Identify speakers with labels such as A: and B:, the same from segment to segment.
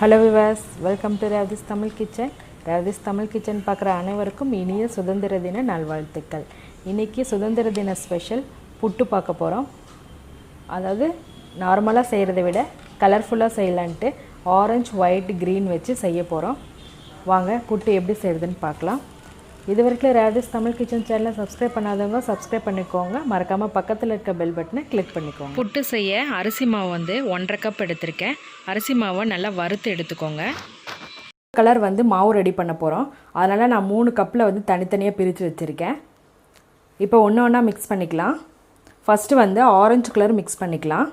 A: Hello viewers, welcome to Ravdi's Tamil Kitchen. Ravdi's Tamil Kitchen பார்க்குற அனைவருக்கும் இனிய சுதந்திர தின நல்வாழ்த்துக்கள். இன்னைக்கு சுதந்திர தின ஸ்பெஷல் புட்டு பார்க்க போகிறோம். அதாவது நார்மலாக செய்கிறத விட கலர்ஃபுல்லாக செய்யலான்ட்டு ஆரஞ்சு ஒயிட் க்ரீன் வச்சு செய்ய போகிறோம். வாங்க புட்டு எப்படி செய்கிறதுன்னு பார்க்கலாம். இது வரைக்கும் Ravdi's Tamil Kitchen சேனலை சப்ஸ்கிரைப் பண்ணாதவங்க சப்ஸ்கிரைப் பண்ணிக்கோங்க. மறக்காமல் பக்கத்தில் இருக்க பெல் பட்டனை கிளிக் பண்ணிக்கோங்க. புட்டு செய்ய அரிசி மாவு 1.5 கப் எடுத்திருக்கேன். அரிசி மாவை நல்லா வறுத்து எடுத்துக்கோங்க. கலர் மாவு ரெடி பண்ண போகிறோம். அதனால் நான் 3 கப்பில் தனித்தனியாக பிரித்து வச்சுருக்கேன். இப்போ ஒன்று ஒன்றா மிக்ஸ் பண்ணிக்கலாம். ஃபஸ்ட்டு ஆரஞ்சு கலர் மிக்ஸ் பண்ணிக்கலாம்.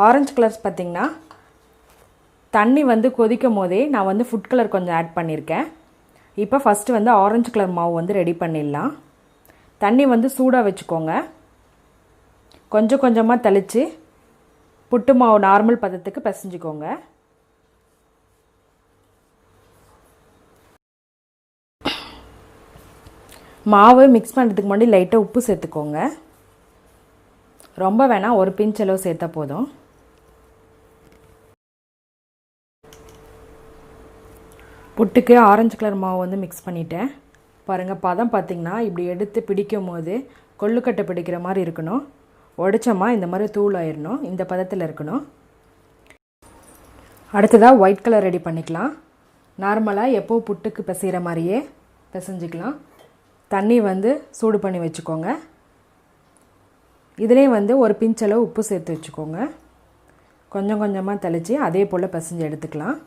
A: ஆரஞ்சு கலர்ஸ் பார்த்திங்கன்னா தண்ணி கொதிக்கும் போதே நான் ஃபுட் கலர் கொஞ்சம் ஆட் பண்ணியிருக்கேன். இப்போ ஃபஸ்ட்டு ஆரஞ்சு கலர் மாவு ரெடி பண்ணிடலாம். தண்ணி சூடாக வச்சுக்கோங்க. கொஞ்சம் கொஞ்சமாக தெளித்து புட்டு மாவு நார்மல் பதத்துக்கு பிசைஞ்சிக்கோங்க. மாவு மிக்ஸ் பண்ணுறதுக்கு முன்னாடி லைட்டாக உப்பு சேர்த்துக்கோங்க. ரொம்ப வேணாம், ஒரு பிஞ்ச் அளவு சேர்த்தா போதும். புட்டுக்கு ஆரஞ்சு கலர் மாவு மிக்ஸ் பண்ணிட்டேன். பாருங்கள், பதம் பார்த்திங்கன்னா இப்படி எடுத்து பிடிக்கும் போது கொள்ளுக்கட்டை பிடிக்கிற மாதிரி இருக்கணும். உடைச்சோமா இந்த மாதிரி தூள் ஆயிடணும். இந்த பதத்தில் இருக்கணும். அடுத்ததாக ஒயிட் கலர் ரெடி பண்ணிக்கலாம். நார்மலாக எப்போ புட்டுக்கு பிசைகிற மாதிரியே பிசைஞ்சிக்கலாம். தண்ணி சூடு பண்ணி வச்சுக்கோங்க. இதிலே ஒரு பிஞ்ச் அளவு உப்பு சேர்த்து வச்சுக்கோங்க. கொஞ்சம் கொஞ்சமாக தெளித்து அதே போல் பிசைஞ்சு எடுத்துக்கலாம்.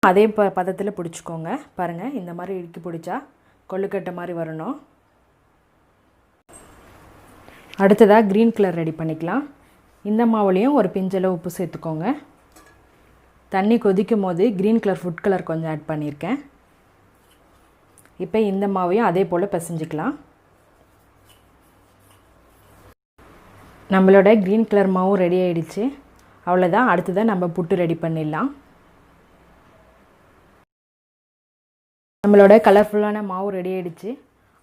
A: அதே பதத்தில் பிடிச்சிக்கோங்க. பாருங்கள், இந்த மாதிரி இடுக்கி பிடிச்சா கொள்ளுக்கட்டை மாதிரி வரணும். அடுத்ததாக க்ரீன் கலர் ரெடி பண்ணிக்கலாம். இந்த மாவுலேயும் ஒரு பிஞ்சளவு உப்பு சேர்த்துக்கோங்க. தண்ணி கொதிக்கும் போது க்ரீன் கலர் ஃபுட் கலர் கொஞ்சம் ஆட் பண்ணியிருக்கேன். இப்போ இந்த மாவையும் அதே போல் பிசைஞ்சிக்கலாம். நம்மளோட க்ரீன் கலர் மாவும் ரெடி ஆகிடுச்சு. அவ்வளோதான். அடுத்ததாக நம்ம புட்டு ரெடி பண்ணிடலாம். நம்மளோட கலர்ஃபுல்லான மாவு ரெடி ஆகிடுச்சு.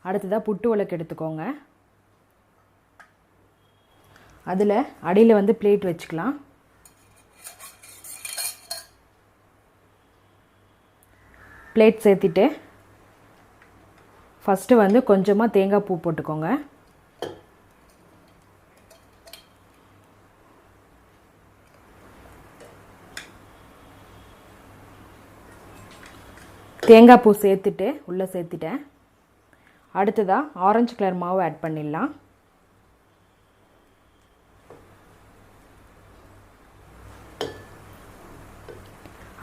A: அடுத்ததாக புட்டு உலக்கு எடுத்துக்கோங்க. அதில் அடியில் பிளேட் வச்சுக்கலாம். பிளேட் சேர்த்திட்டு ஃபஸ்ட்டு கொஞ்சமாக தேங்காய் பூ போட்டுக்கோங்க. தேங்காய் பூ சேர்த்துட்டு உள்ளே சேர்த்துட்டேன். அடுத்ததாக ஆரஞ்சு கலர் மாவு ஆட் பண்ணிடலாம்.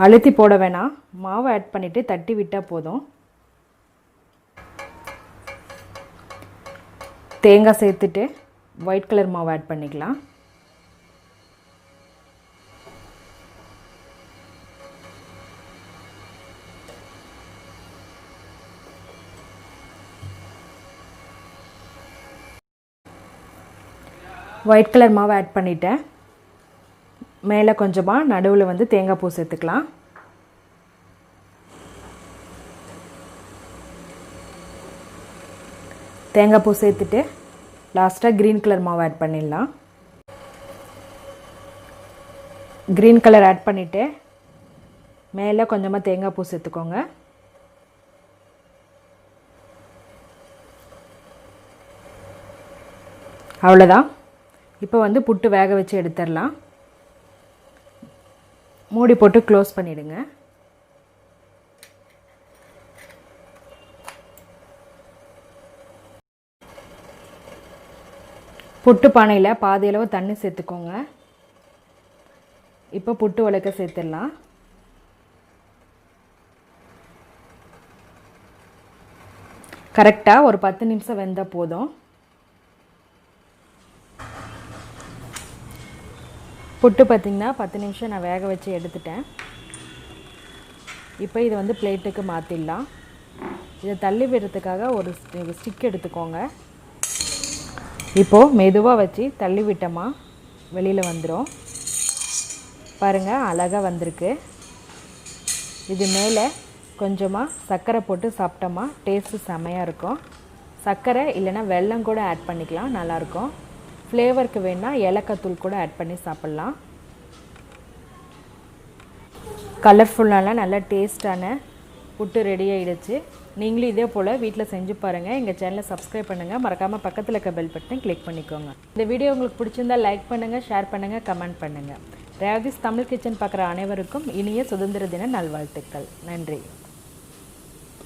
A: அழுத்தி போட வேணாம், மாவை ஆட் பண்ணிவிட்டு தட்டி விட்டால் போதும். தேங்காய் சேர்த்துட்டு ஒயிட் கலர் மாவு ஆட் பண்ணிக்கலாம். ஒயிட் கலர் மாவு ஆட் பண்ணிவிட்டேன். மேலே கொஞ்சமாக நடுவில் தேங்காய் பூ சேர்த்துக்கலாம். தேங்காய் பூ சேர்த்துட்டு லாஸ்ட்டாக க்ரீன் கலர் மாவு ஆட் பண்ணிடலாம். க்ரீன் கலர் ஆட் பண்ணிவிட்டு மேலே கொஞ்சமாக தேங்காய் பூ சேர்த்துக்கோங்க. அவ்வளோதான். இப்போ புட்டு வேக வச்சு எடுத்துடலாம். மூடி போட்டு க்ளோஸ் பண்ணிவிடுங்க. புட்டு பானையில் பாதி அளவு தண்ணி சேர்த்துக்கோங்க. இப்போ புட்டு உலக்க சேர்த்துடலாம். கரெக்டாக ஒரு 10 நிமிஷம் வெந்தால் போதும். புட்டு பார்த்திங்கன்னா 10 நிமிஷம் நான் வேக வச்சு எடுத்துட்டேன். இப்போ இது பிளேட்டுக்கு மாற்றிடலாம். இதை தள்ளி விடுறதுக்காக ஒரு ஸ்டிக் எடுத்துக்கோங்க. இப்போது மெதுவாக வச்சு தள்ளி விட்டோமா வெளியில் வந்துடும். பாருங்கள், அழகாக வந்திருக்கு. இது மேலே கொஞ்சமாக சர்க்கரை போட்டு சாப்பிட்டோமா டேஸ்ட்டு செமையாக இருக்கும். சர்க்கரை இல்லைன்னா வெல்லம் கூட ஆட் பண்ணிக்கலாம், நல்லாயிருக்கும். ஃப்ளேவருக்கு வேணால் ஏலக்காய் தூள் கூட ஆட் பண்ணி சாப்பிட்லாம். கலர்ஃபுல்லான நல்ல டேஸ்டான புட்டு ரெடி ஆகிடுச்சு. நீங்களும் இதே போல் வீட்டில் செஞ்சு பாருங்கள். எங்கள் சேனலை சப்ஸ்கிரைப் பண்ணுங்கள். மறக்காமல் பக்கத்தில் இருக்க பெல் பட்டனை கிளிக் பண்ணிக்கோங்க. இந்த வீடியோ உங்களுக்கு பிடிச்சிருந்தால் லைக் பண்ணுங்கள், ஷேர் பண்ணுங்கள், கமெண்ட் பண்ணுங்கள். ரேவதிஸ் தமிழ் கிச்சன் பார்க்குற அனைவருக்கும் இனிய சுதந்திர தின நல்வாழ்த்துக்கள். நன்றி.